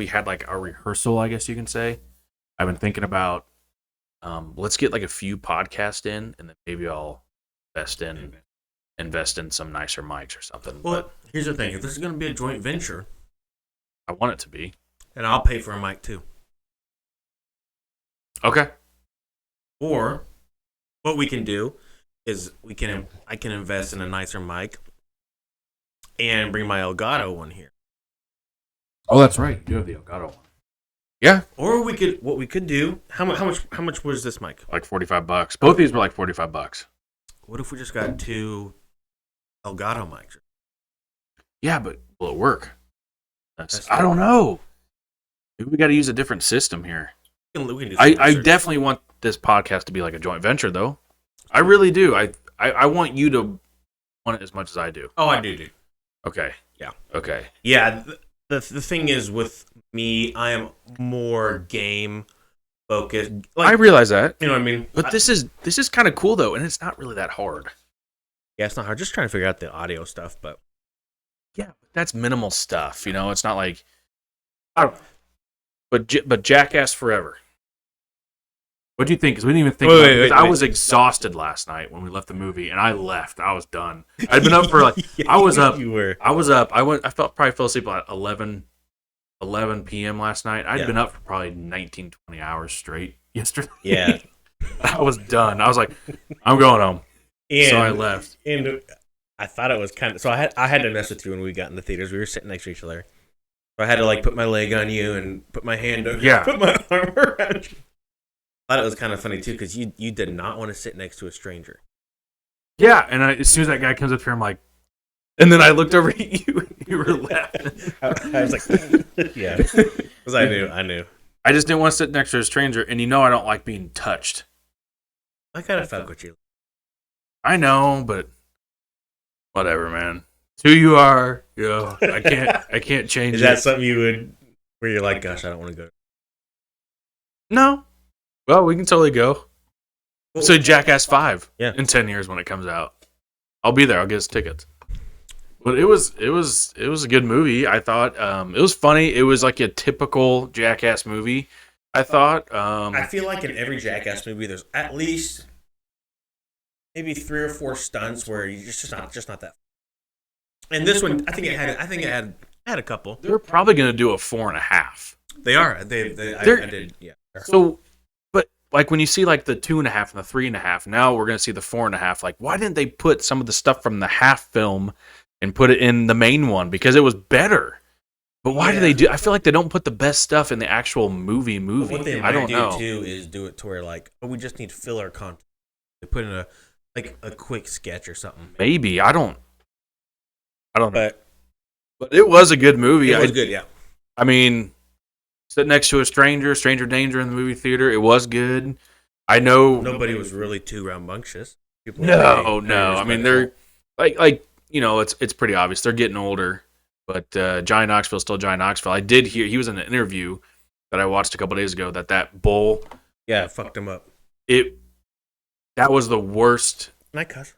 we had like a rehearsal, I guess you can say. I've been thinking about let's get like a few podcasts in, and then maybe I'll invest in some nicer mics or something. Well, But here's the thing: if this is going to be a joint venture, I want it to be. and I'll pay for a mic too. Okay. Or what we can do is I can invest in a nicer mic and bring my Elgato one here. Oh, that's right. You have the Elgato one. Yeah, Or what we could do. How much was this mic? like $45. Both of these were like $45. What if we just got 2 Elgato mics? Yeah, but will it work? I don't know. Maybe we got to use a different system here. We can do some I research. definitely want this podcast to be like a joint venture, though. I really do. I want you to want it as much as I do. Oh, I do, dude. Okay. Yeah. Okay. Yeah. The thing is with me, I am more game focused. Like, I realize that, you know what I mean? but this is kind of cool though, and it's not really that hard. Yeah, it's not hard. Just trying to figure out the audio stuff, but Yeah, that's minimal stuff. You know, it's not like I don't know. But Jackass Forever. What do you think? Because we didn't even think. Wait. I was exhausted last night when we left the movie, and I left. I was done. I'd been up for like I was up. You were. I was up. Probably fell asleep at 11 p.m. last night. I'd been up for probably 19, 20 hours straight yesterday. Yeah. I was done. I was like, I'm going home. And, So I left. And I thought it was kind of. So I had to mess with you when we got in the theaters. We were sitting next to each other. So I had to like put my leg on you and put my hand over. Yeah. Put my arm around you. I thought it was kind of funny too because you did not want to sit next to a stranger. Yeah, and as soon as that guy comes up here, I'm like, and then I looked over at you, and you were laughing. I was like, yeah, because I knew. I just didn't want to sit next to a stranger, and you know I don't like being touched. I kind of fuck with you. I know, but whatever, man. It's who you are, you know. I can't change Is it. that something you would where you're like, gosh, I don't want to go? No. Well, we can totally go. So Jackass 5 Yeah. in 10 years when it comes out. I'll be there. I'll get us tickets. But it was a good movie. I thought it was funny. It was like a typical Jackass movie. I thought. I feel like in every Jackass movie, there's at least maybe 3 or 4 stunts where you just not that. And this one, I think it had a couple. they're probably going to do a 4.5. They are. I did. Yeah. So, but like when you see like the 2.5 and the 3.5, now we're going to see the 4.5. Like, why didn't they put some of the stuff from the half film and put it in the main one? Because it was better. But why do they do? I feel like they don't put the best stuff in the actual movie. What they I don't might know. do too is do it to where like, oh, we just need filler content. They put in a quick sketch or something. Maybe I don't know. But But it was a good movie. it was good. Yeah. I mean, sit next to a stranger danger in the movie theater. It was good. I know Nobody was really too rambunctious. People No. were very I mean, respectful. they're like you know, it's pretty obvious they're getting older. But Johnny Knoxville's still Johnny Knoxville. I did hear he was in an interview that I watched a couple days ago that bull Yeah, fucked him up. that was the worst. Can I cuss?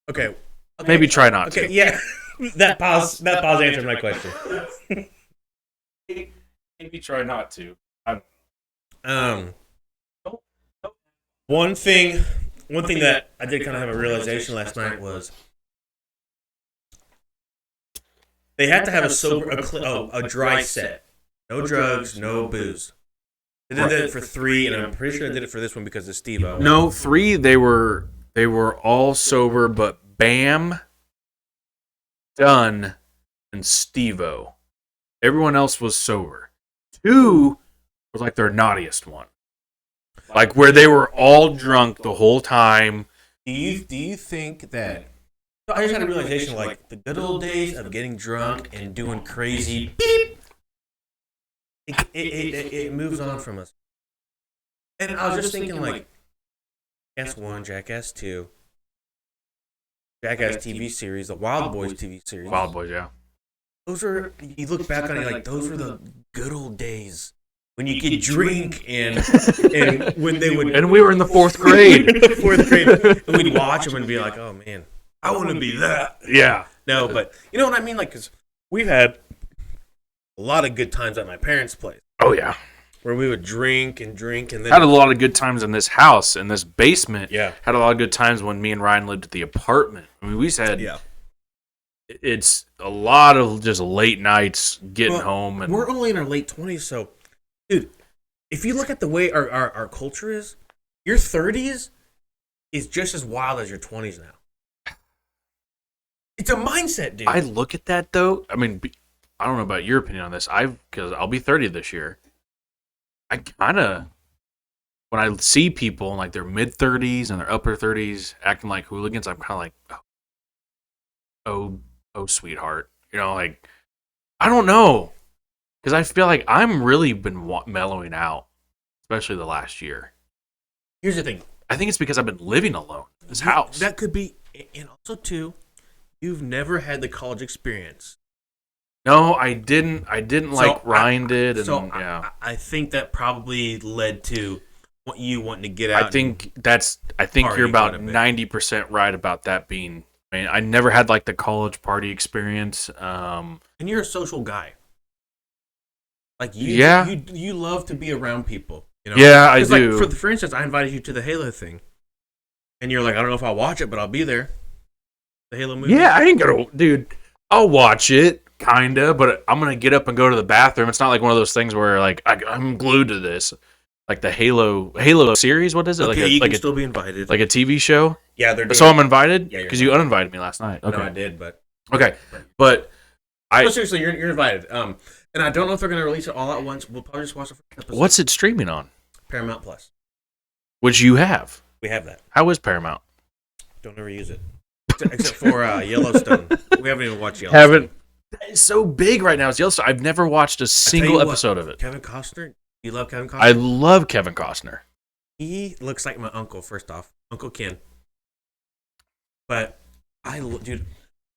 Okay. Maybe try not Okay. to. Yeah. that pause answered my question. Maybe try not to. One thing that I did kind of have a realization last night was they had to have a dry set, no drugs, no booze. They did it for 3, and I'm pretty sure they did it for this one because of Steve-O. No, 3 they were all sober, but Bam, Dunn, and Steve-O. Everyone else was sober. 2 was like their naughtiest one. Like where they were all drunk the whole time. Do you think that? So I just had a realization, like the good old days of getting drunk and doing crazy beep. It moves on from us. And I was just thinking, like, Jackass 1, Jackass 2, Jackass TV series, the Wild Boys TV series. Wild Boys, yeah. Those are, you look back on it, like, those were the good old days when you could drink and when they would. And we were in the 4th grade. In the 4th grade. And we'd watch them and be like, oh, man, I want to be that. Yeah. No, but you know what I mean? Like, because we've had a lot of good times at my parents' place Oh yeah. where we would drink and then Had a lot of good times in this house, in this basement. Yeah. Had a lot of good times when me and Ryan lived at the apartment. I mean, we had yeah. it's a lot of just late nights getting Well, home, and we're only in our late 20s, so dude, if you look at the way our culture is, your 30s is just as wild as your 20s now. It's a mindset, dude. I look at that though. I mean, I don't know about your opinion on this. Because I'll be 30 this year. I kind of, when I see people in like their mid 30s and their upper 30s acting like hooligans, I'm kind of like, oh, sweetheart. You know, like, I don't know. Because I feel like I'm really been mellowing out, especially the last year. Here's the thing. I think it's because I've been living alone in this house. That could be, and also too, you've never had the college experience. No, I didn't. I didn't like Ryan did, and yeah. I think that probably led to what you wanting to get out. I think you're about 90% right about that being. I mean, I never had like the college party experience. And you're a social guy. Like you love to be around people. You know? Yeah, I do. Like, for instance, I invited you to the Halo thing, and you're like, I don't know if I'll watch it, but I'll be there. The Halo movie. Yeah, I ain't gonna, dude. I'll watch it, kinda, but I'm gonna get up and go to the bathroom. It's not like one of those things where like I'm glued to this, like the Halo series. What is it? Okay, like you can still be invited. Like a TV show. Yeah, they're doing. So I'm invited Yeah, because you uninvited me last night. Okay, no, I did, but okay, but no, seriously, you're invited. And I don't know if they're gonna release it all at once. We'll probably just watch the first episode. What's it streaming on? Paramount Plus. Which you have. We have that. How is Paramount? Don't ever use it. Except for Yellowstone. We haven't even watched Yellowstone. It's so big right now. It's Yellowstone. I've never watched a single episode of it. Kevin Costner. You love Kevin Costner? I love Kevin Costner. He looks like my uncle, first off. Uncle Ken. But, dude,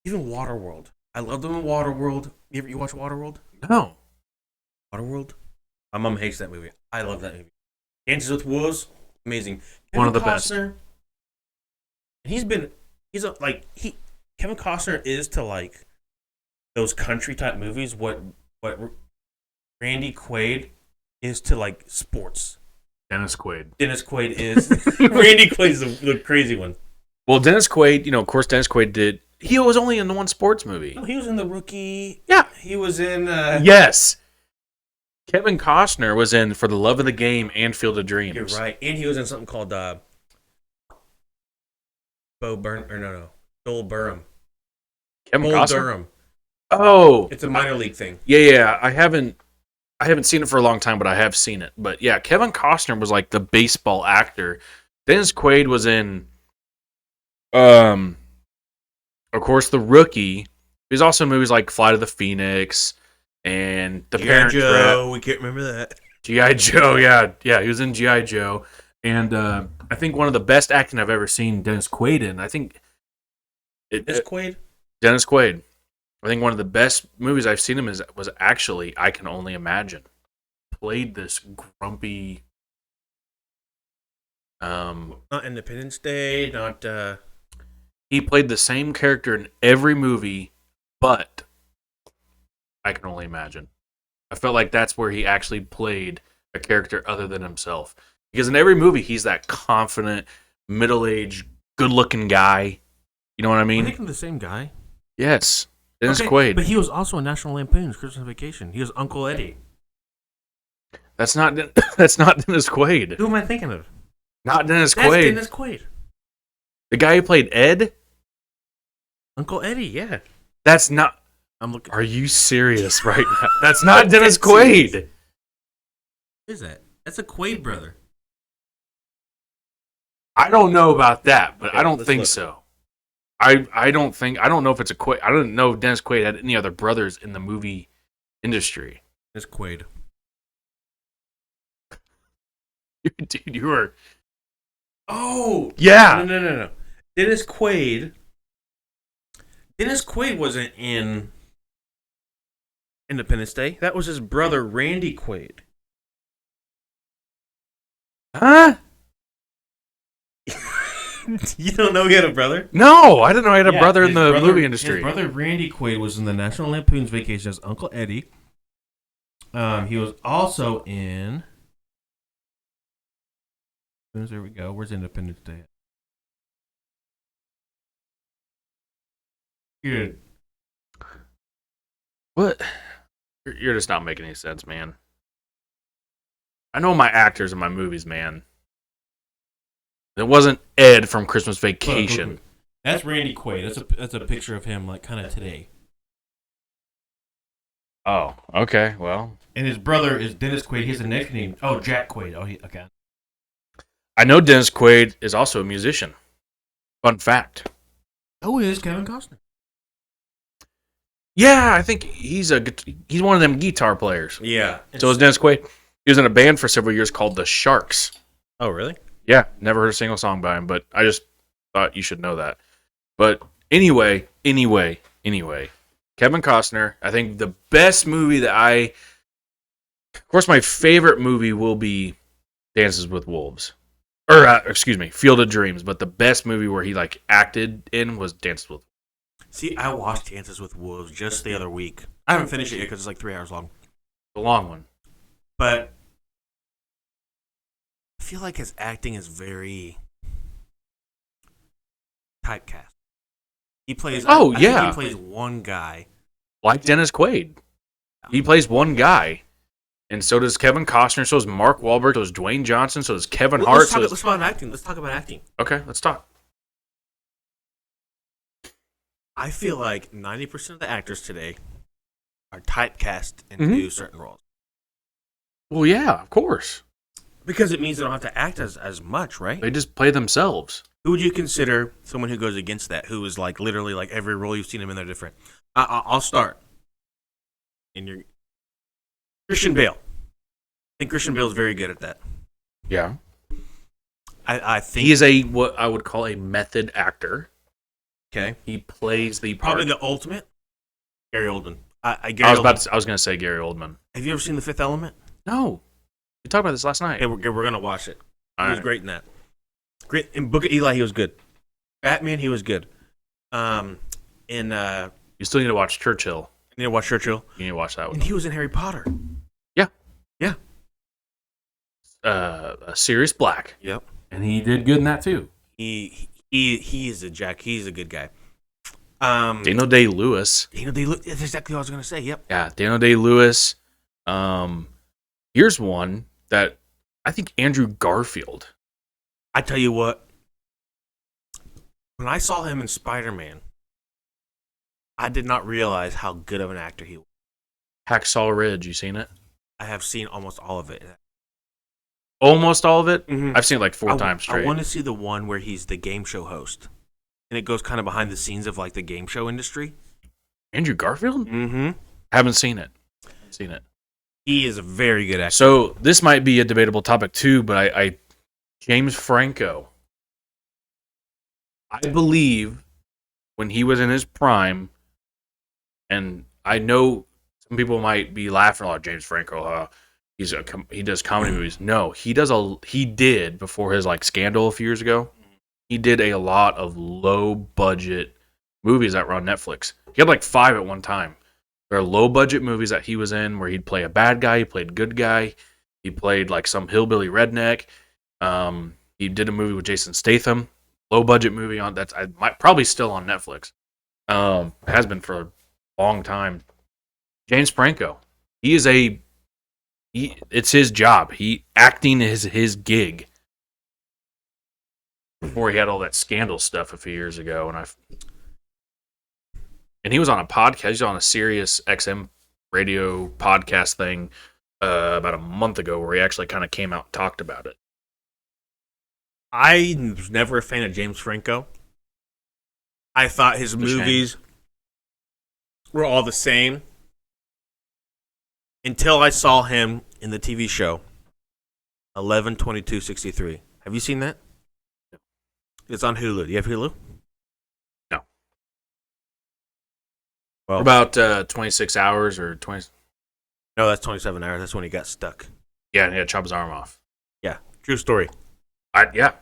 even Waterworld. I loved him in Waterworld. You watch Waterworld? No. Waterworld? My mom hates that movie. I love that movie. Dances with Wolves, amazing. One of the best. Kevin Costner is to like those country type movies what Randy Quaid is to like sports. Dennis Quaid is Randy Quaid's the crazy one. Well, Dennis Quaid, of course Dennis Quaid he was only in the one sports movie. No, he was in The Rookie. Yeah. He was in yes. Kevin Costner was in For the Love of the Game and Field of Dreams. You're right. And he was in something called Joel Durham. Kevin Bull Costner? Durham. Oh. It's a minor league thing. Yeah. I haven't seen it for a long time, but I have seen it. But yeah, Kevin Costner was like the baseball actor. Dennis Quaid was in of course The Rookie. He's also in movies like Flight of the Phoenix and The Parent Trap. We can't remember that. G.I. Joe, yeah, he was in G.I. Joe. And I think one of the best acting I've ever seen Dennis Quaid in. I think Dennis Quaid? Dennis Quaid. I think one of the best movies I've seen him was actually I Can Only Imagine. Played this grumpy. Not Independence Day. Not. He played the same character in every movie, but I Can Only Imagine. I felt like that's where he actually played a character other than himself. Because in every movie, he's that confident, middle-aged, good-looking guy. You know what I mean? I think I'm the same guy. Yes. Dennis Quaid. But he was also in National Lampoon's Christmas Vacation. He was Uncle Eddie. That's not Dennis Quaid. Who am I thinking of? Not Dennis That's Quaid. Dennis Quaid. The guy who played Ed? Uncle Eddie, yeah. That's not... I'm looking. Are you serious right now? That's not Dennis Quaid. Who is that? That's a Quaid brother. I don't know about that, but Okay, I don't let's think look. so. I don't know if it's a Quaid. I don't know if Dennis Quaid had any other brothers in the movie industry. It's Quaid. Dude, you were... Oh! Yeah! No. Dennis Quaid wasn't in Independence Day. That was his brother, Randy Quaid. Huh? You don't know he had a brother? No, I didn't know I had a brother in his the brother- movie industry. His brother Randy Quaid was in the National Lampoon's Vacation as Uncle Eddie. He was also in. There we go. Where's Independence Day? Good. What? You're just not making any sense, man. I know my actors in my movies, man. It wasn't Ed from Christmas Vacation. That's Randy Quaid. That's a picture of him, like kind of today. Oh, okay. Well, And his brother is Dennis Quaid. He has a nickname. Oh, Jack Quaid. Oh, okay. I know Dennis Quaid is also a musician. Fun fact. Oh, it is Kevin Costner. Yeah, I think he's one of them guitar players. Yeah. So is Dennis Quaid. He was in a band for several years called the Sharks. Oh, really? Yeah, never heard a single song by him, but I just thought you should know that. But anyway, Kevin Costner, I think the best movie of course, my favorite movie will be Dances with Wolves. Or, excuse me, Field of Dreams, but the best movie where he, like, acted in was Dances with Wolves. See, I watched Dances with Wolves just the other week. I haven't finished it yet because it's like 3 hours long. The long one. But I feel like his acting is very typecast. He plays. Oh, I yeah. think he plays one guy. Like Dennis Quaid. He plays one guy. And so does Kevin Costner, so does Mark Wahlberg, so does Dwayne Johnson, so does Kevin Hart. Let's talk about acting. Let's talk about acting. Okay, let's talk. I feel like 90% of the actors today are typecast into certain roles. Well, yeah, of course. Because it means they don't have to act as much, right? They just play themselves. Who would you consider someone who goes against that? Who is like literally like every role you've seen him in, they're different. I'll start. In your Christian Bale. I think Christian Bale is very good at that. Yeah. I think He is what I would call a method actor. okay. He plays the part. Probably the ultimate. Gary Oldman. I was going to say Gary Oldman. Have you ever seen The Fifth Element? No. We talked about this last night. Okay, we're gonna watch it. He All was right. great in that. Great in Book of Eli, he was good. Batman, he was good. In You still need to watch Churchill. you need to watch Churchill, You need to watch that and one. he was in Harry Potter. Yeah. Yeah. Sirius Black. Yep. And he did good in that too. He is a Jack. He's a good guy. Daniel Day-Lewis. That's exactly what I was gonna say. Yep. Yeah, Daniel Day-Lewis. Here's one that I think Andrew Garfield. I tell you what. When I saw him in Spider-Man, I did not realize how good of an actor he was. Hacksaw Ridge, you seen it? I have seen almost all of it. Almost all of it? Mhm. I've seen it like four times straight. I want to see the one where he's the game show host, and it goes kind of behind the scenes of like the game show industry. Andrew Garfield? Mm-hmm. Haven't seen it. He is a very good actor. So this might be a debatable topic too, but I James Franco. I believe when he was in his prime, and I know some people might be laughing a lot. James Franco, he does comedy movies. No, he did before his like scandal a few years ago. He did a lot of low budget movies that were on Netflix. He had like 5 at one time. There are low budget movies that he was in where he'd play a bad guy, he played good guy, he played like some hillbilly redneck. He did a movie with Jason Statham, low budget movie on that's probably still on Netflix. Has been for a long time. James Franco, it's his job. Acting is his gig. Before he had all that scandal stuff a few years ago, and he was on a podcast. He was on a Sirius XM radio podcast thing about a month ago, where he actually kind of came out and talked about it. I was never a fan of James Franco. I thought his movies were all the same until I saw him in the TV show 11/22/63. Have you seen that? No. It's on Hulu. Do you have Hulu? No. Well, About 26 hours or 20. no, that's 27 hours. That's when he got stuck. Yeah, and he had to chop his arm off. Yeah, true story. Yeah.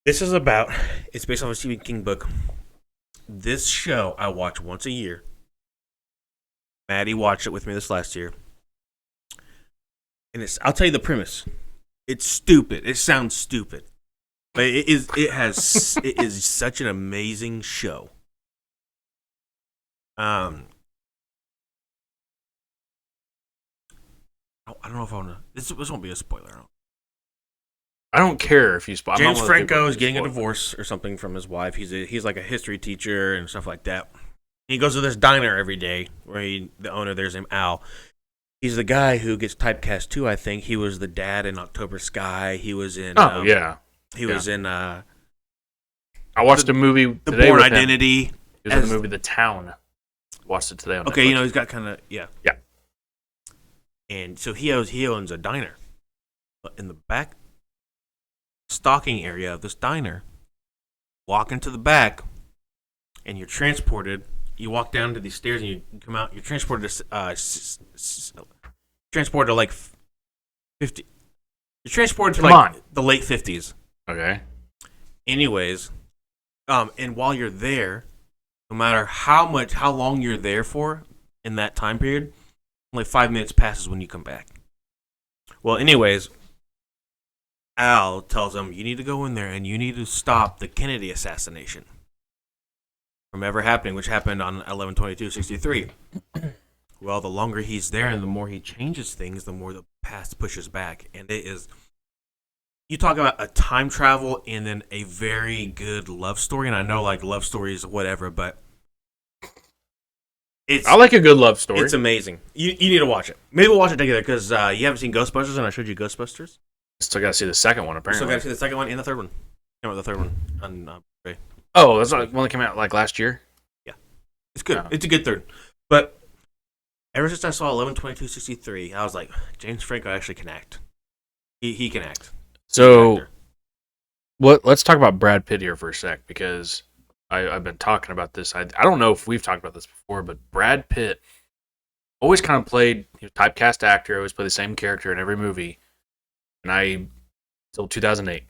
This is it's based on a Stephen King book. This show I watch once a year. Maddie watched it with me this last year. and I'll tell you the premise. It's stupid. It sounds stupid, but it is. It is such an amazing show. I don't know if I want to. This won't be a spoiler. I don't care if you spoil. James Franco is getting a divorce or something from his wife. He's like a history teacher and stuff like that. He goes to this diner every day where the owner there's named Al. He's the guy who gets typecast too. I think he was the dad in October Sky. He was in. He was in. I watched a movie The today Bourne with him. Identity. He was in the movie The Town. Watched it today on Okay, Netflix. he's got kind of yeah. And so he owns a diner, but in the back stocking area of this diner, walk into the back, and you're transported. You walk down to these stairs and you come out. You're transported to like 50. You're transported to the late 50s. Okay. Anyways, and while you're there, no matter how long you're there for in that time period, only 5 minutes passes when you come back. Well, anyways, Al tells him you need to go in there and you need to stop the Kennedy assassination from ever happening, which happened on 11/22/63. Well, the longer he's there and the more he changes things, the more the past pushes back, and it is. You talk about a time travel and then a very good love story, and I know like love stories, whatever, but I like a good love story. It's amazing. You need to watch it. Maybe we'll watch it together because you haven't seen Ghostbusters, and I showed you Ghostbusters. Still got to see the second one, You apparently. still got to see the second one and the third one. The third one on Blu-ray. Oh, that's not one that came out like last year? It's good. Yeah. It's a good third. But ever since I saw 11/22/63, I was like, James Franco actually can act. He can act. So, let's talk about Brad Pitt here for a sec, because I've been talking about this. I don't know if we've talked about this before, but Brad Pitt always kind of played, he was a typecast actor, always played the same character in every movie. And until 2008,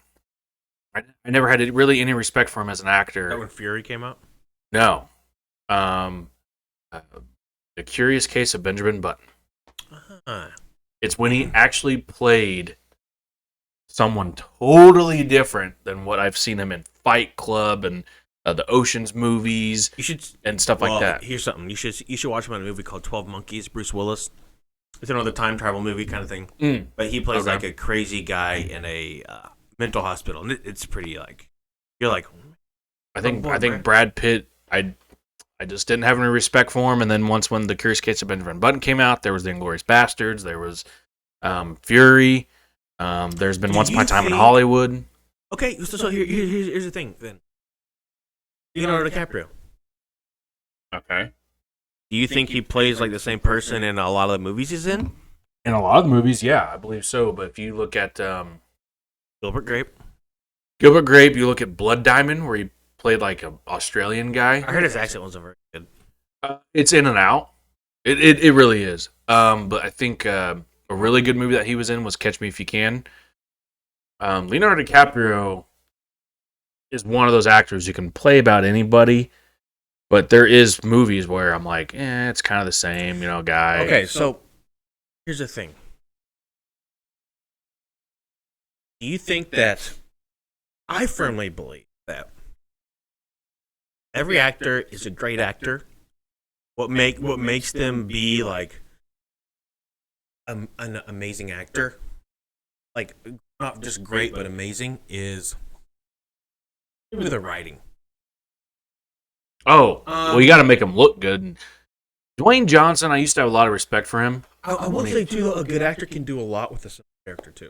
I never had really any respect for him as an actor. That when Fury came out? No. The Curious Case of Benjamin Button. It's when he actually played someone totally different than what I've seen him in Fight Club and the Ocean's movies and stuff like that. Here's something. You should watch him in a movie called 12 Monkeys, Bruce Willis. It's another time travel movie kind of thing. But he plays like a crazy guy in a mental hospital. And it's pretty like, you're like, I think Brad Pitt, I just didn't have any respect for him. And then when The Curious Case of Benjamin Button came out, there was The Inglourious Bastards, there was Fury, there's been Once Upon a Time in Hollywood. Okay, so here's the thing then. Leonardo DiCaprio. Okay. Do you think he plays like the same person in a lot of the movies he's in? In a lot of movies, yeah, I believe so. But if you look at Gilbert Grape, you look at Blood Diamond, where he played like an Australian guy. I heard his accent wasn't very good. It's in and out. It really is. But I think a really good movie that he was in was Catch Me If You Can. Leonardo DiCaprio is one of those actors who can play about anybody, but there is movies where I'm like, it's kind of the same, guy. Okay, so here's the thing. Do you think that I firmly believe that every actor is a great actor? What makes them be like an amazing actor, like not just great but amazing, is maybe the writing. Oh, well, you got to make him look good. And Dwayne Johnson, I used to have a lot of respect for him. I will say too, a good actor can do a lot with a simple character too.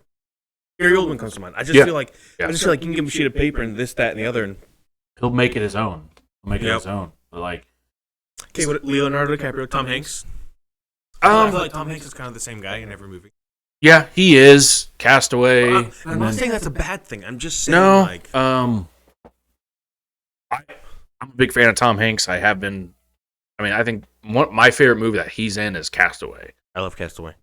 Gary Oldman comes to mind. I just feel like you can give him a sheet of paper and this, that, and the other, and he'll make it his own. But like, okay, what Leonardo DiCaprio, Tom Hanks. I feel like Tom Hanks is kind of the same guy in every movie. Yeah, he is. Castaway. I'm not saying that's a bad thing. I'm just saying I'm a big fan of Tom Hanks. I have been. I think my favorite movie that he's in is Castaway. I love Castaway.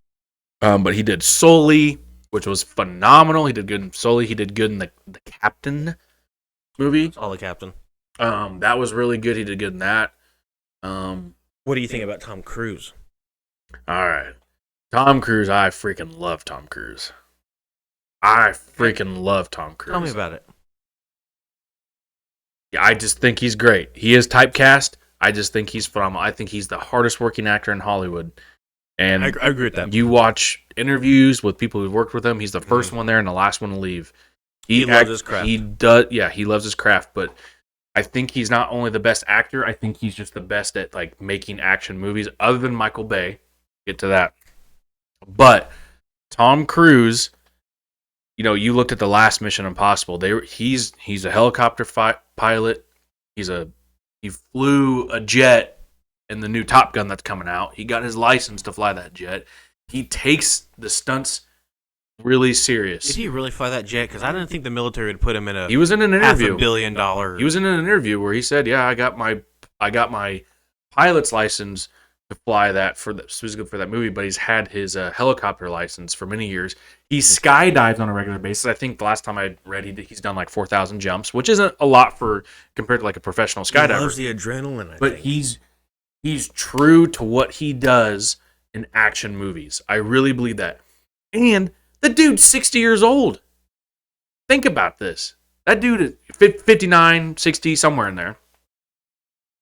But he did Sully, which was phenomenal. He did good in Sully. He did good in the Captain movie. All the Captain. That was really good. He did good in that. What do you think about Tom Cruise? All right. Tom Cruise, I freaking love Tom Cruise. I freaking love Tom Cruise. Tell me about it. Yeah, I just think he's great. He is typecast. I just think he's phenomenal. I think he's the hardest working actor in Hollywood. And I agree with that. you watch interviews with people who've worked with him. He's the first one there and the last one to leave. He loves his craft. He does. Yeah, he loves his craft. But I think he's not only the best actor. I think he's just the best at like making action movies, other than Michael Bay. Get to that. But Tom Cruise, you know, you looked at the last Mission Impossible. He's a helicopter pilot. He flew a jet in the new Top Gun that's coming out. He got his license to fly that jet. He takes the stunts really serious. Did he really fly that jet? Because I didn't think the military would put him in a He was in an interview. $500 million. He was in an interview where he said, "Yeah, I got my pilot's license to fly that specifically for that movie, but he's had his helicopter license for many years. He skydives on a regular basis. I think the last time I read, he's done like 4,000 jumps, which isn't a lot for compared to like a professional skydiver. He loves the adrenaline. But he's true to what he does in action movies. I really believe that. And the dude's 60 years old. Think about this. That dude is 59, 60, somewhere in there.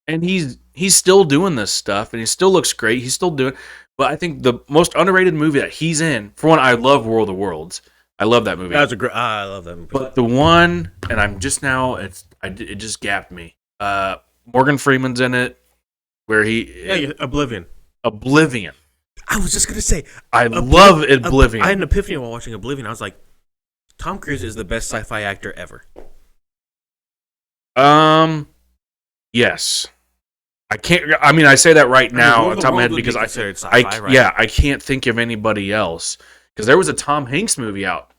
And he's still doing this stuff, and he still looks great. He's still doing. But I think the most underrated movie that he's in, for one, I love World of Worlds. I love that movie. That's a great. I love that movie. But the one, and I'm just now, it just gapped me. Morgan Freeman's in it, where Oblivion. Oblivion. I was just gonna say, I love Oblivion. I had an epiphany while watching Oblivion. I was like, Tom Cruise is the best sci-fi actor ever. Yes. I can't. I mean, I say that right now on top of my head because I can't think of anybody else. Because there was a Tom Hanks movie out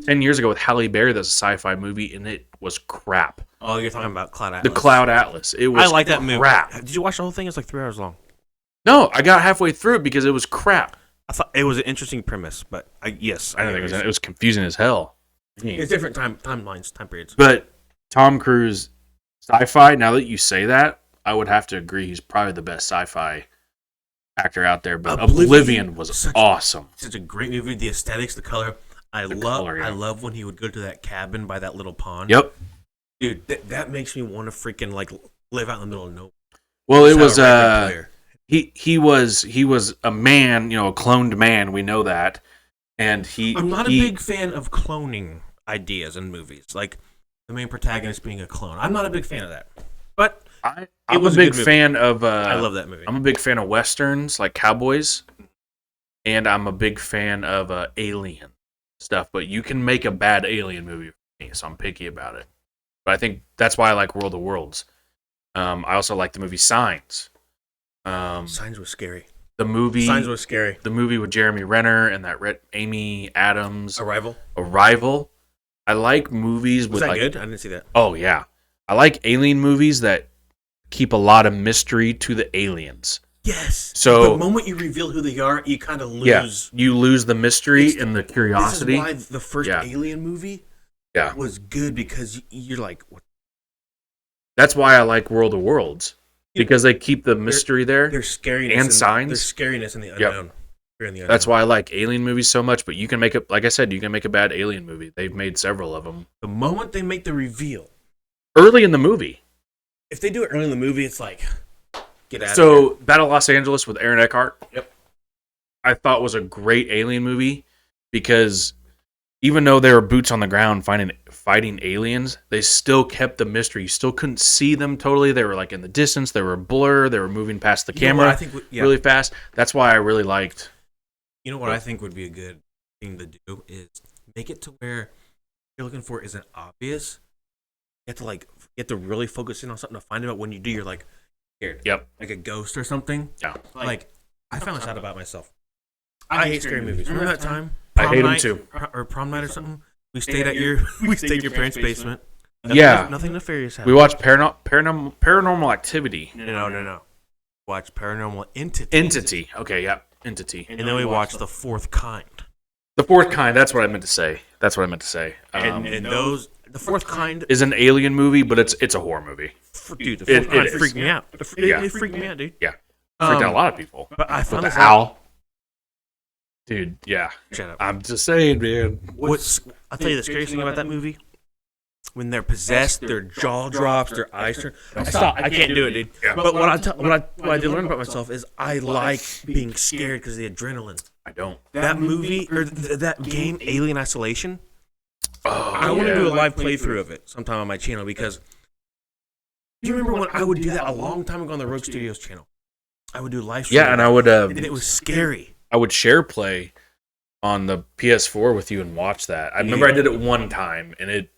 10 years ago with Halle Berry that's a sci-fi movie, and it was crap. Oh, you're talking about Cloud Atlas. The Cloud Atlas. It was. I like that movie. Crap. Did you watch the whole thing? It's like 3 hours long. No, I got halfway through it because it was crap. I thought it was an interesting premise, but I think it was confusing as hell. It's different timelines, time periods. But Tom Cruise, sci-fi. Now that you say that, I would have to agree he's probably the best sci-fi actor out there. But Oblivion was awesome. Such a great movie. The aesthetics, the color. I love when he would go to that cabin by that little pond. Yep. Dude, that makes me want to freaking like live out in the middle of nowhere. Well, it was he was a man, you know, a cloned man. We know that, and I'm not a big fan of cloning ideas in movies, like the main protagonist being a clone. I'm not a big fan of that. But I'm a big fan of. I love that movie. I'm a big fan of westerns, like cowboys, and I'm a big fan of alien stuff. But you can make a bad alien movie for me, so I'm picky about it. But I think that's why I like World of Worlds. I also like the movie Signs. Signs was scary. Signs was scary. The movie with Jeremy Renner and that Amy Adams. Arrival. I like movies with. Was that good? I didn't see that. Oh yeah, I like alien movies that keep a lot of mystery to the aliens. Yes. So the moment you reveal who they are, you kind of lose. Yeah, you lose the mystery and the curiosity. This is why the first Alien movie was good, because you're like, what? That's why I like World of Worlds, because they keep the mystery there. There's scariness and signs. There's scariness in the unknown. Yep. That's why I like alien movies so much. But you can make it, like I said, you can make a bad alien movie. They've made several of them. The moment they make the reveal, early in the movie. If they do it early in the movie, it's like, get out of here. So, Battle of Los Angeles with Aaron Eckhart. Yep. I thought was a great alien movie, because even though they were boots on the ground fighting aliens, they still kept the mystery. You still couldn't see them totally. They were like in the distance. They were a blur. They were moving past the camera really fast. That's why I really liked. You know what I think would be a good thing to do is make it to where you're looking for isn't obvious. You have to really focus in on something to find out. When you do, you're like scared. Yep. Like a ghost or something. Yeah. Like I found this out about myself. I hate scary movies. Remember that time? I hate them too. Or prom night or something. We stayed at your parents' basement. Nothing nefarious happened. We watched Paranormal Activity. No. Watch Paranormal Entity. Entity. Okay, yeah. Entity. And then we watched The Fourth Kind. The Fourth Kind. That's what I meant to say. And those. The Fourth Kind is an alien movie, but it's a horror movie. Dude, The Fourth Kind freaked me out. It freaked me out, dude. Yeah. Freaked out a lot of people. But I found the owl. Dude, yeah. Shut up. I'm just saying, man. I'll tell you the scariest thing about that movie. When they're possessed, their jaw drops, their eyes turn. I can't do it, dude. But what I did learn about myself is I like being scared because of the adrenaline. I don't. That movie or that game, Alien Isolation. Oh, I want to do a live playthrough of it sometime on my channel because. Do you remember when I would do that a long time ago on the Rogue Studios channel? I would do live stream. Yeah, and I would. And it was scary. I would share play on the PS4 with you and watch that. I remember I did it one time, and it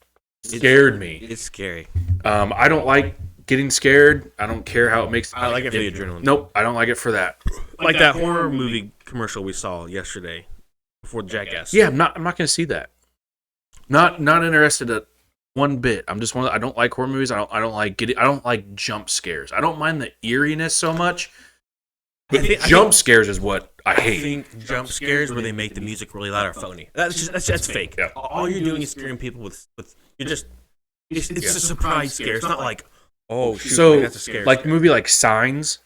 scared me. It's scary. I don't like getting scared. I don't care how it makes. I like it for the adrenaline. Nope, I don't like it for that. Like that horror movie commercial we saw yesterday before Jackass. Yeah, I'm not gonna see that. Not interested at one bit. I'm just I don't like horror movies. I don't like jump scares. I don't mind the eeriness so much. But jump scares is what I hate. I think jump scares where they make the music really loud are phony. That's fake. Yeah. All you're doing is scaring people with it's a surprise scare. It's not like, oh shoot, So that's a scare. like the movie like Signs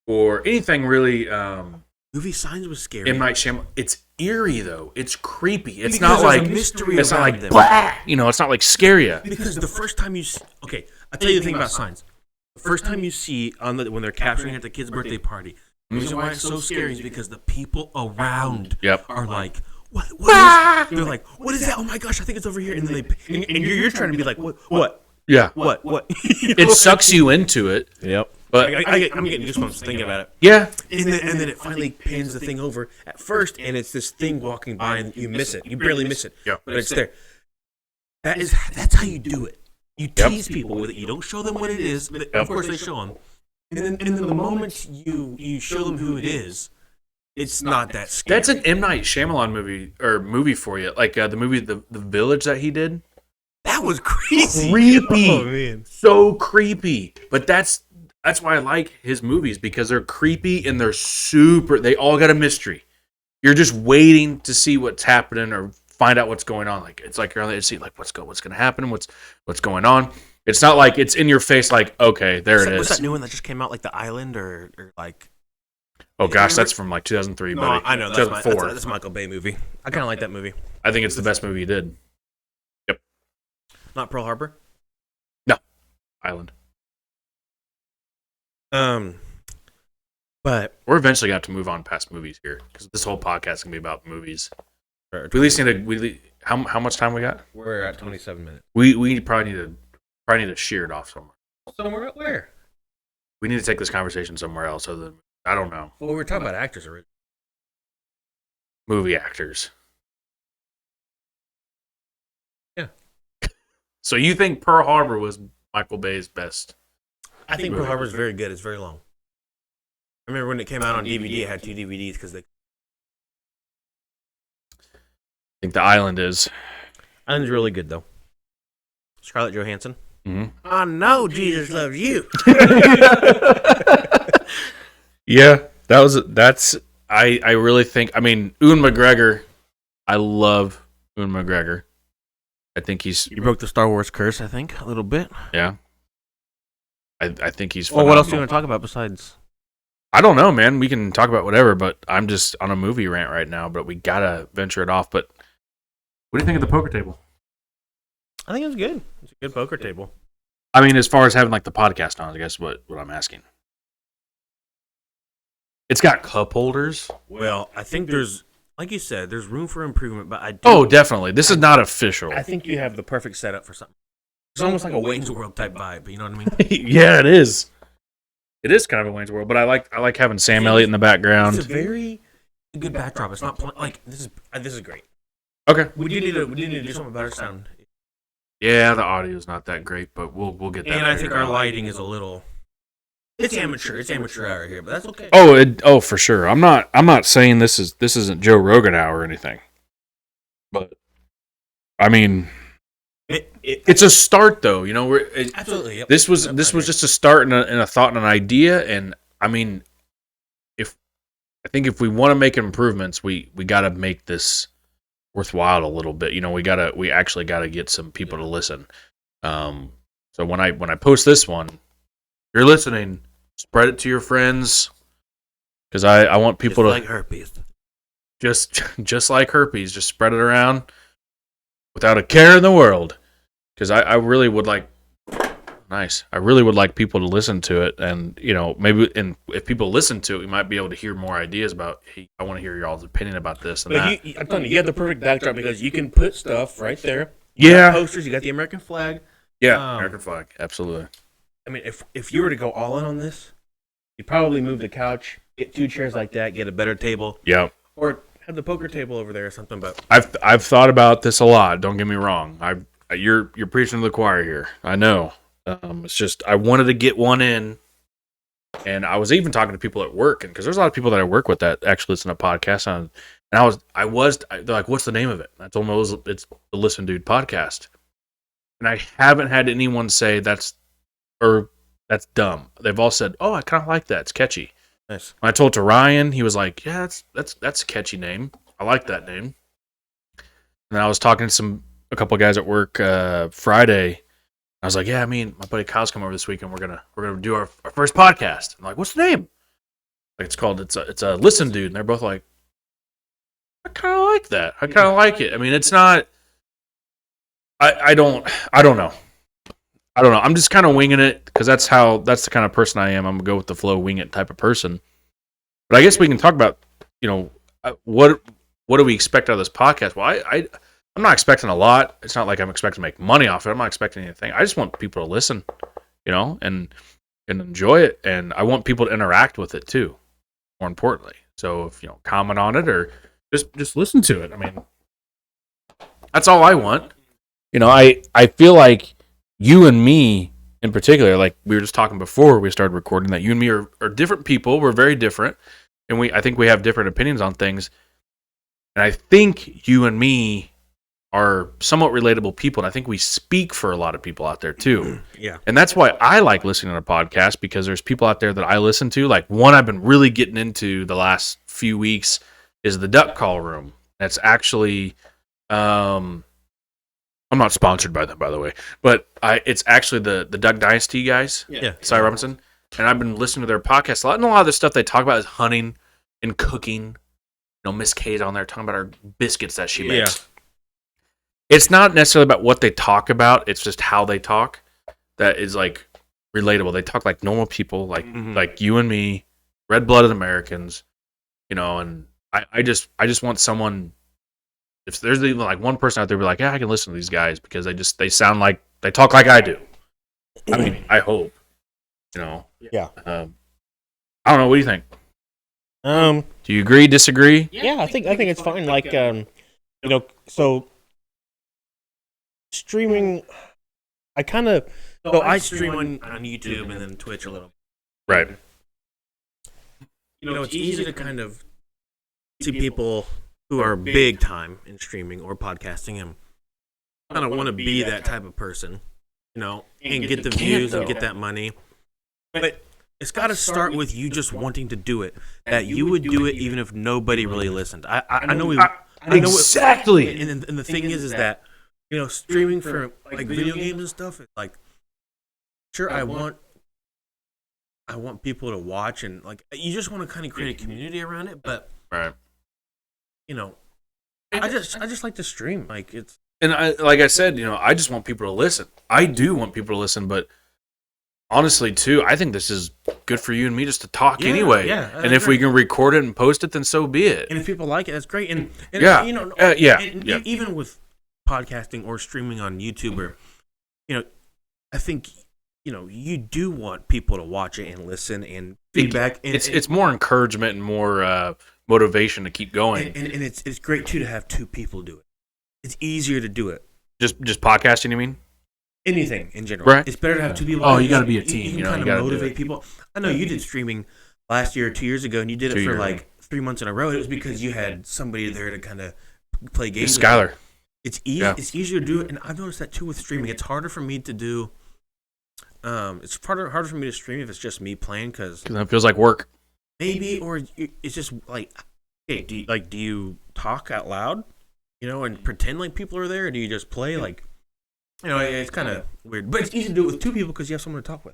or anything really movie Signs was scary. M. Night Shyamalan. It's eerie though. It's creepy. It's Because not there's like a mystery it's not around like them. blah, it's not like scare you. Because the first time you okay, I'll tell you the thing about Signs. The first time you see when they're capturing at the kid's birthday party, the reason why it's so scary is because the people around Yep. are like, what is? They're like, what is that? Oh my gosh, I think it's over here. And then and you're trying to be like, what? Yeah. What? It sucks you into it. Yep. But I'm getting goosebumps thinking about it. yeah. And then it finally pans the thing over at first, and it's this thing walking by, and you miss it. You barely miss it. Yeah. But it's there. That's how you do it. You tease people with it. You don't show them what it is, but of course they show them. And then the moment you show them who it is, it's not that scary. That's an M. Night Shyamalan movie for you. Like the movie The Village that he did. That was crazy. Creepy. Oh man. So creepy. But that's why I like his movies, because they're creepy and they all got a mystery. You're just waiting to see what's happening or find out what's going on. Like it's like you're on the edge of the seat, like what's going to happen, what's going on. It's not like it's in your face like, okay, there it is. What's that new one that just came out, like The Island or like Oh gosh, that's from like 2003, No, buddy. I know, 2004. that's a Michael Bay movie. I kinda like that movie. I think it's the best movie he did. Not Pearl Harbor? Island. But We're eventually going to have to move on past movies here, because this whole podcast is going to be about movies. We at least need to. How much time we got? we're at 27 minutes. We probably need to shear it off somewhere. Somewhere at where? We need to take this conversation somewhere else. Other than I don't know, Well, we were talking about actors already. movie actors. Yeah. So you think Pearl Harbor was Michael Bay's best? I think Pearl Harbor is very good. It's very long. I remember when it came out on DVD, it had 2 DVDs because they. I think The Island is. Island's really good though. Scarlett Johansson. Mm-hmm. I know Jesus loves you. Yeah, that's. I really think. I mean, Ewan McGregor. I love Ewan McGregor. I think he's. You broke the Star Wars curse, I think, a little bit. Yeah. I think he's. Well, what else do you phenomenal. want to talk about besides? I don't know, man. We can talk about whatever, but I'm just on a movie rant right now. But we gotta venture it off. But what do you think of the poker table? I think it was good. It's a good poker table. I mean, as far as having like the podcast on, I guess what I'm asking. It's got cup holders. Well, I think there's, like you said, there's room for improvement, but I do. Oh, definitely. This is not official. I think you have the perfect setup for something. It's almost like a Wayne's World type vibe, but you know what I mean? Yeah, it is. It is kind of a Wayne's World, but I like having Sam Elliott in the background. It's a very good backdrop. It's not like this is great. Okay. We do need to do something about our sound, Yeah, the audio is not that great, but we'll get that. and I think figured our out. lighting is a little. It's amateur. It's amateur hour here, but that's okay. Oh, for sure. I'm not saying this isn't Joe Rogan hour or anything, but I mean, it's a start though. You know, absolutely. Yep. this was Yep, this I was agree. just a start and a thought and an idea, and I mean, I think if we want to make improvements, we got to make this worthwhile a little bit. You know, we actually got to get some people to listen. So when I post this one, if you're listening, spread it to your friends, because I want people It's to like herpes. just like herpes, just spread it around without a care in the world. Because I really would like, nice. I really would like people to listen to it, and maybe, and if people listen to it, we might be able to hear more ideas about. Hey, I want to hear y'all's opinion about this and that. I'm telling you, you have the perfect backdrop because you can put stuff right there. Yeah. Got posters. You got the American flag. Yeah, American flag, absolutely. I mean, if you were to go all in on this, you'd probably move the couch, get 2 chairs like that, get a better table, Yeah, or have the poker table over there or something. But I've thought about this a lot. Don't get me wrong. You're preaching to the choir here. I know. It's just I wanted to get one in, and I was even talking to people at work, and because there's a lot of people that I work with that actually listen to podcasts on, and they're like, "What's the name of it?" And I told them it's the Listen Dude podcast, and I haven't had anyone say that's dumb. They've all said, "Oh, I kind of like that. It's catchy." nice. When I told to Ryan, he was like, "Yeah, that's a catchy name. I like that name." And then I was talking to a couple of guys at work Friday. I was like, "Yeah, me and my buddy Kyle's coming over this weekend. We're gonna do our first podcast." I'm like, "What's the name?" Like it's a Listen Dude, and they're both like, "I kind of like that. I kind of like it." I mean, it's not. I don't know. I don't know. I'm just kind of winging it because that's the kind of person I am. I'm gonna go with the flow, wing it type of person. But I guess we can talk about, what do we expect out of this podcast? Well, I'm not expecting a lot. It's not like I'm expecting to make money off it. I'm not expecting anything. I just want people to listen, and enjoy it, and I want people to interact with it too. More importantly, so if comment on it or just listen to it. I mean, that's all I want. I feel like you and me in particular, like we were just talking before we started recording, that you and me are different people. We're very different, and I think we have different opinions on things. And I think you and me are somewhat relatable people, and I think we speak for a lot of people out there too. Yeah. And that's why I like listening to podcasts, because there's people out there that I listen to. Like one I've been really getting into the last few weeks is the Duck Call Room. That's actually, I'm not sponsored by them, by the way, but it's actually the Duck Dynasty guys, Yeah. Cy Robinson, and I've been listening to their podcast a lot. And a lot of the stuff they talk about is hunting and cooking. Miss K's on there talking about her biscuits that she makes. Yeah. It's not necessarily about what they talk about. It's just how they talk that is like relatable. They talk like normal people, like you and me, red-blooded Americans, and I just want someone, if there's even like one person out there be like, yeah, I can listen to these guys because they sound like they talk like I do. I mean, I hope, Yeah. I don't know. What do you think? Do you agree, disagree? Yeah, I think it's fine. Like, so streaming, I stream on YouTube and then Twitch a little. Right. It's easy to kind of see people who are big time in streaming or podcasting and kind of want to be that type of person, and get the views and get that money. But it's got to start with you just wanting to do it. That you would do it even if nobody really listened. I know exactly. And the thing is that streaming for like video games and stuff. It's like, sure, I want people to watch and like you just want to kind of create a community around it. But Right. I just like to stream. Like it's. And like I said, I just want people to listen. I do want people to listen, but honestly, too, I think this is good for you and me just to talk anyway. Yeah, and if we can record it and post it, then so be it. And if people like it, that's great. And Yeah. Even with podcasting or streaming on YouTube, or I think you do want people to watch it and listen and feedback. And It's more encouragement and more motivation to keep going. and it's great too to have 2 people do it. It's easier to do it. Just podcasting, you mean? Anything in general, Right. It's better to have 2 people. Oh, you gotta be a team, You you can kind gotta of do motivate it. people. I know you did streaming last year or 2 years ago, and you did it 2 for years. like 3 months in a row. It was because you had somebody there to kind of play games. with Skylar. you. It's easy. Yeah. It's easier to do it, and I've noticed that too with streaming. It's harder for me to do. It's harder for me to stream if it's just me playing, because That feels like work. maybe, or it's just like, hey, do you talk out loud, and pretend like people are there, or do you just play like, it's kind of weird. But it's easy to do it with 2 people because you have someone to talk with,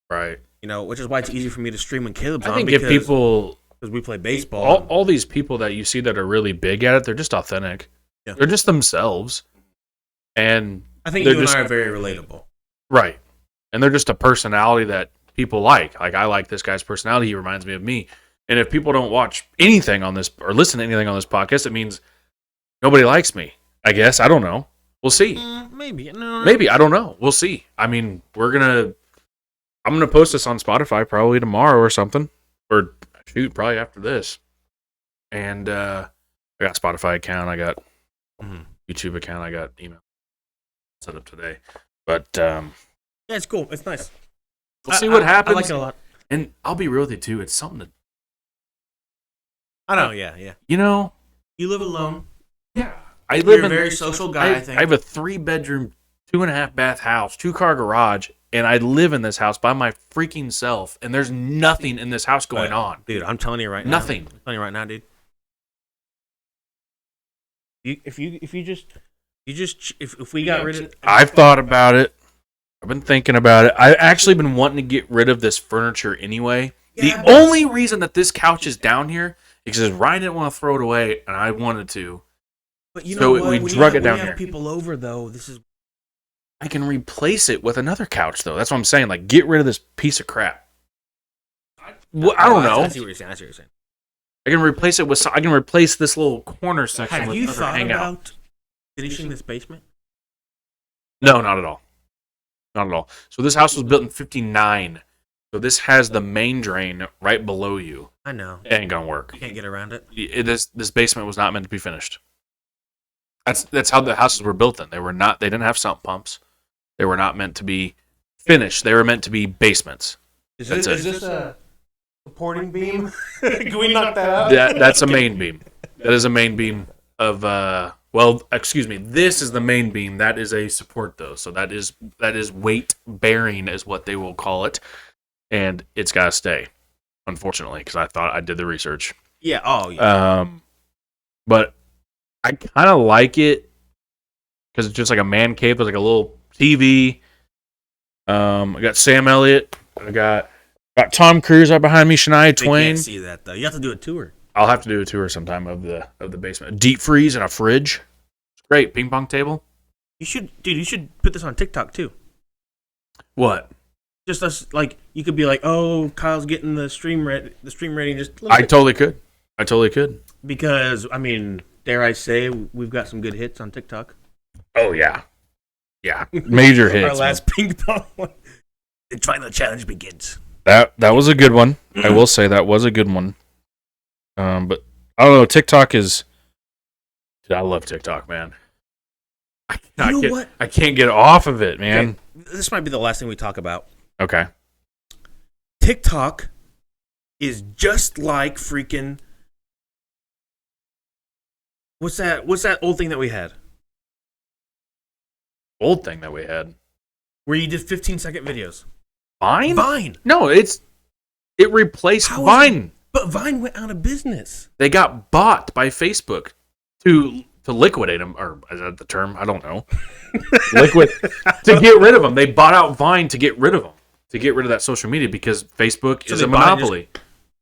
Right. which is why it's easy for me to stream when Caleb's I on. think if because people because we play baseball. All these people that you see that are really big at it, they're just authentic. Yeah. They're just themselves. And I think they're you just, and I are very relatable. right. And they're just a personality that people like. Like, I like this guy's personality. He reminds me of me. And if people don't watch anything on this or listen to anything on this podcast, it means nobody likes me, I guess. I don't know. We'll see. Maybe. No. Maybe. I don't know. We'll see. I mean, I'm going to post this on Spotify probably tomorrow or something. Or, shoot, probably after this. And I got a Spotify account. I got YouTube account. I got email set up today. But Yeah, it's cool. It's nice. we'll see what happens. I like it a lot. And I'll be real with you, too. It's something to, I know. Yeah. you know. You live alone. Yeah. I You're live a in very social guy, I think. I have a 3-bedroom, 2.5 bath house, 2-car garage, and I live in this house by my freaking self, and there's nothing in this house going on. Dude, I'm telling you right now. Nothing. I'm telling you right now, dude. If we got rid of, I've thought about it. I've been thinking about it. I've actually been wanting to get rid of this furniture anyway. Yeah, The only reason that this couch is down here is because Ryan didn't want to throw it away, and I wanted to. but you so know we what? When drug you it down when you here. have people over though. This is I can replace it with another couch, though. That's what I'm saying. Like, get rid of this piece of crap. Well, I don't know. I see what you're saying. I can replace it with. I can replace this little corner section Have with you another thought hangout. about finishing this basement? No, not at all. Not at all. So this house was built in '59. So this has the main drain right below you. I know. It ain't gonna work. You can't get around it. This basement was not meant to be finished. That's how the houses were built. Then they were not. They didn't have sump pumps. They were not meant to be finished. They were meant to be basements. Is That's it. this a supporting beam? Can we knock that out? That's a main beam. That is a main beam of. Well, excuse me. This is the main beam. That is a support, though. So that is weight bearing, is what they will call it, and it's got to stay. Unfortunately, because I thought I did the research. Yeah. Oh, yeah. But I kind of like it because it's just like a man cave. There's like a little TV. I got Sam Elliott. I got Tom Cruise right behind me. Shania They Twain. can't see that though. You have to do a tour. I'll have to do a tour sometime of the basement. A deep freeze and a fridge. It's great. Ping pong table. You should put this on TikTok too. What? Just us, like you could be like, oh, Kyle's getting the stream ready. Just I totally could. because I mean, dare I say, we've got some good hits on TikTok. Oh yeah. Yeah. Major hits. Our last ping pong one. The Twilight Challenge begins. That was a good one. I will say that was a good one. But I don't know. TikTok is. Dude, I love TikTok, man. What? I can't get off of it, man. Okay. This might be the last thing we talk about. Okay. TikTok is just like freaking. What's that old thing that we had? Old thing that we had. Where you did 15-second videos. Vine? Vine. No, it replaced How is Vine. But Vine went out of business. They got bought by Facebook to liquidate them, or is that the term? I don't know. To get rid of them. They bought out Vine to get rid of them, to get rid of that social media because Facebook is they a bought it monopoly.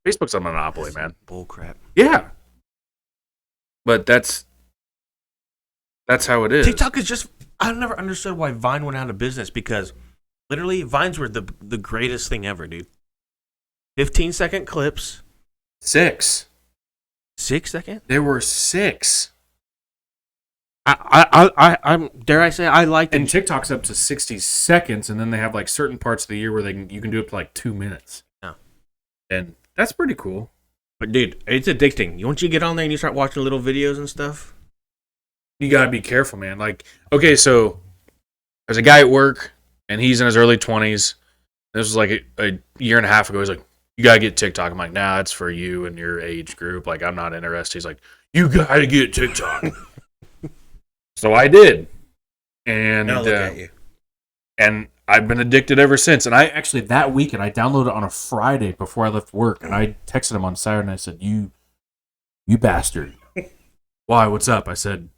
Facebook's a monopoly, man. Bull crap. Yeah, but that's how it is. TikTok is just. I've never understood why Vine went out of business because literally Vines were the greatest thing ever, dude. 15-second clips. 6. 6 second? There were 6. I'm dare I say I like And it. TikTok's up to 60 seconds, and then they have like certain parts of the year where you can do up to like 2 minutes. Yeah. And that's pretty cool. But dude, it's addicting. Once you get on there and you start watching little videos and stuff. You gotta be careful, man. Like, okay, so there's a guy at work, and he's in his early 20s. This was like a year and a half ago. He's like, you gotta get TikTok. I'm like, nah, it's for you and your age group. Like, I'm not interested. He's like, you gotta get TikTok. So I did. And Now look at you. and I've been addicted ever since. And I actually, that weekend, I downloaded it on a Friday before I left work. And I texted him on Saturday and I said, you bastard. Why? What's up? I said,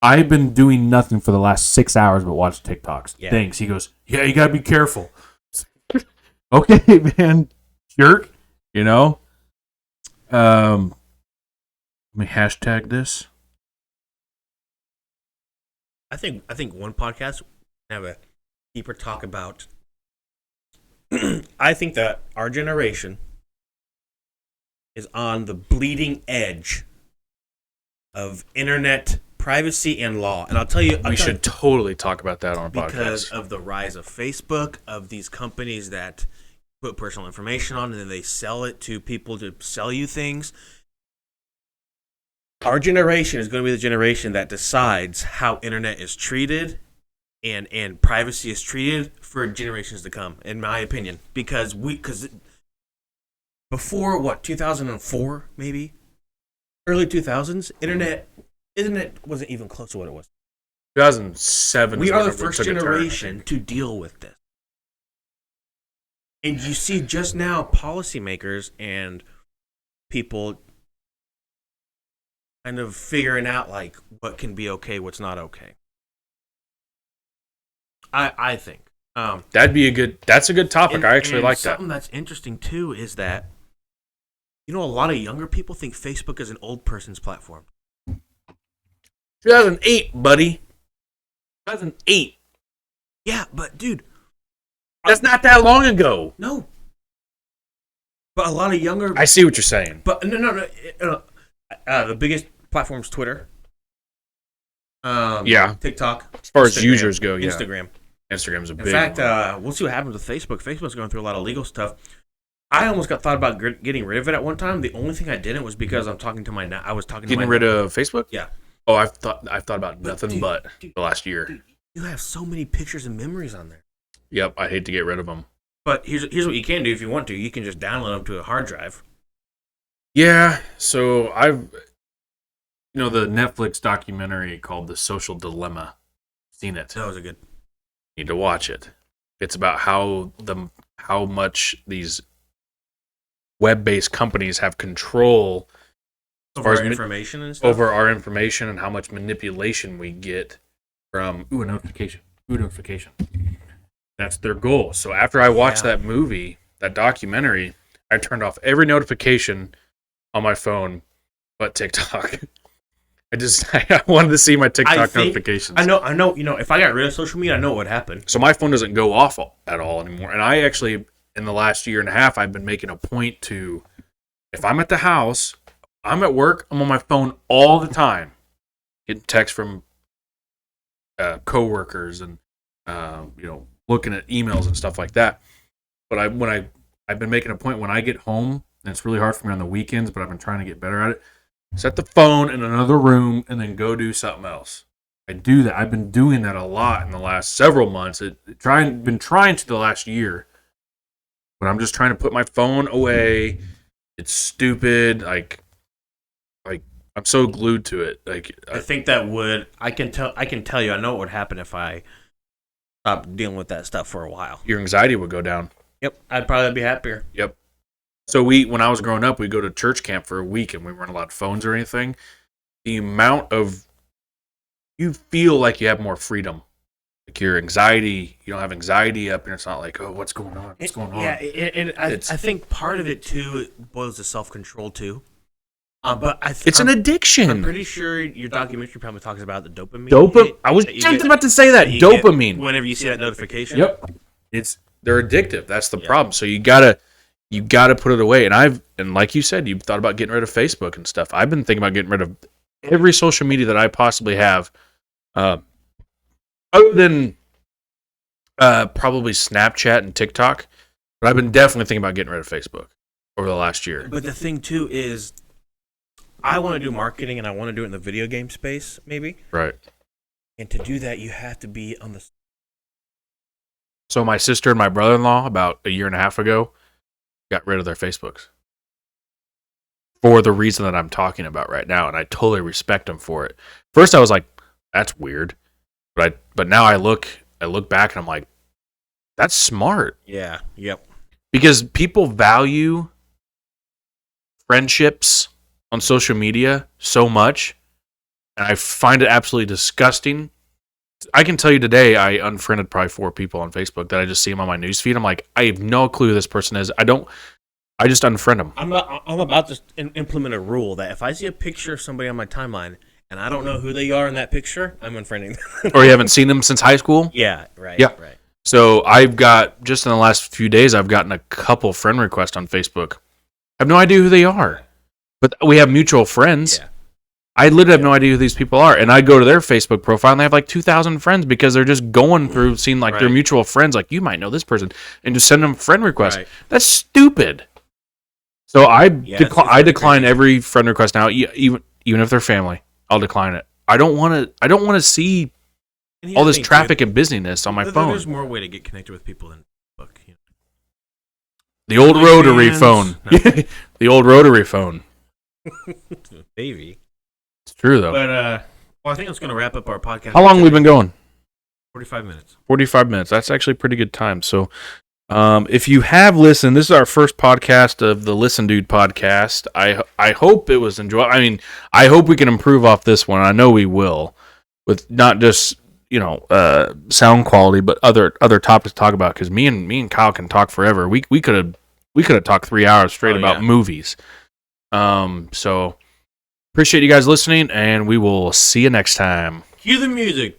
I've been doing nothing for the last 6 hours but watch TikToks. Yeah. Thanks. He goes, yeah, you gotta be careful. Okay, man. Jerk. You know? Let me hashtag this. I think one podcast have a deeper talk about. I think that our generation is on the bleeding edge of internet privacy and law, and I'll tell you, We should totally talk about that on a because podcast. of the rise of Facebook, of these companies that put personal information on and then they sell it to people to sell you things. Our generation is going to be the generation that decides how internet is treated and privacy is treated for generations to come, in my opinion. Because before what, 2004 maybe, early 2000s, internet wasn't even close to what it was. 2007. We is are when the it first took a turn. generation to deal with this. And you see just now policymakers and people kind of figuring out like what can be okay, what's not okay. I think. That's a good topic. I actually like that. Something that's interesting too is that a lot of younger people think Facebook is an old person's platform. 2008, buddy. 2008. Yeah, but dude, That's not that long ago. no. But a lot of younger. I see what you're saying. But no. The biggest platform's Twitter. Yeah. TikTok. As far as Instagram, users go, yeah. Instagram. Instagram's a In big fact, one. we'll see what happens with Facebook. Facebook's going through a lot of legal stuff. I almost thought about getting rid of it at one time. The only thing I didn't was because I was talking to my Getting rid of Facebook? Yeah. Oh, I've thought about nothing dude, but dude, the last year. dude, you have so many pictures and memories on there. Yep, I hate to get rid of them. But here's what you can do if you want to. You can just download them to a hard drive. Yeah, so the Netflix documentary called The Social Dilemma. Seen it? That was a good. Need to watch it. It's about how much these web-based companies have control Over as our ma- information and stuff. over our information and how much manipulation we get from a notification. That's their goal. So after I watched Yeah. that movie, that documentary, I turned off every notification on my phone but TikTok. I wanted to see my TikTok notifications. I know. If I got rid of social media, I know what would happen. So my phone doesn't go off at all anymore. And I actually, in the last year and a half, I've been making a point to, if I'm at the house, I'm at work, I'm on my phone all the time, getting texts from coworkers and looking at emails and stuff like that. But I've been making a point when I get home, and it's really hard for me on the weekends, but I've been trying to get better at it. Set the phone in another room and then go do something else. I do that. I've been doing that a lot in the last several months. Been trying to the last year, but I'm just trying to put my phone away. It's stupid. Like I'm so glued to it. I think that would. I can tell you. I know what would happen if I stopped dealing with that stuff for a while. your anxiety would go down. Yep, I'd probably be happier. Yep. So when I was growing up, we'd go to church camp for a week and we weren't allowed phones or anything. The amount of, you feel like you have more freedom. Like your anxiety, you don't have anxiety up and it's not like, oh, what's going on? What's going on? Yeah, and I think part of it too boils to self-control too. But It's an addiction. I'm pretty sure your documentary probably talks about the dopamine. Dopamine. I was that you just get- about to say that. that you get Dopamine. Whenever you see that notification. Yep. They're addictive. That's the problem. So you gotta put it away. And like you said, you thought about getting rid of Facebook and stuff. I've been thinking about getting rid of every social media that I possibly have, other than probably Snapchat and TikTok. But I've been definitely thinking about getting rid of Facebook over the last year. But the thing too is, I want to do marketing and I want to do it in the video game space, maybe. Right. And to do that, you have to be on the. So my sister and my brother-in-law, about a year and a half ago, got rid of their Facebooks for the reason that I'm talking about right now, and I totally respect them for it. First, I was like, "That's weird," but now I look back and I'm like, "That's smart," Yeah. Yep. because people value friendships on social media so much, and I find it absolutely disgusting. I can tell you today, I unfriended probably 4 people on Facebook that I just see them on my newsfeed. I'm like, I have no clue who this person is. I just unfriend them. I'm about to implement a rule that if I see a picture of somebody on my timeline and I don't know who they are in that picture, I'm unfriending them. Or you haven't seen them since high school. Yeah, right. Yeah. Right. So I've got, just in the last few days, I've gotten a couple friend requests on Facebook. I have no idea who they are, but we have mutual friends. Yeah. I literally have no idea who these people are. And I go to their Facebook profile and they have like 2,000 friends because they're just going through seeing like their Right. mutual friends. Like, you might know this person, and just send them friend requests. Right. That's stupid. So I it's I decline crazy. every friend request now, even if they're family. I'll decline it. I don't want to see And here's all the this thing, too. traffic and busyness on my phone. There's more way to get connected with people than Facebook. You The old rotary OnlyFans. phone. No. The old rotary phone. know. Baby. It's true though. But Well, I think that's going to wrap up our podcast. How long have we been going? 45 minutes. 45 minutes. That's actually a pretty good time. So, if you have listened, this is our first podcast of the Listen Dude podcast. I hope it was enjoyable. I mean, I hope we can improve off this one. I know we will, with not just sound quality, but other topics to talk about. Because me and Kyle can talk forever. We could have talked 3 hours straight Oh, about yeah. movies. So appreciate you guys listening, and we will see you next time. Cue the music.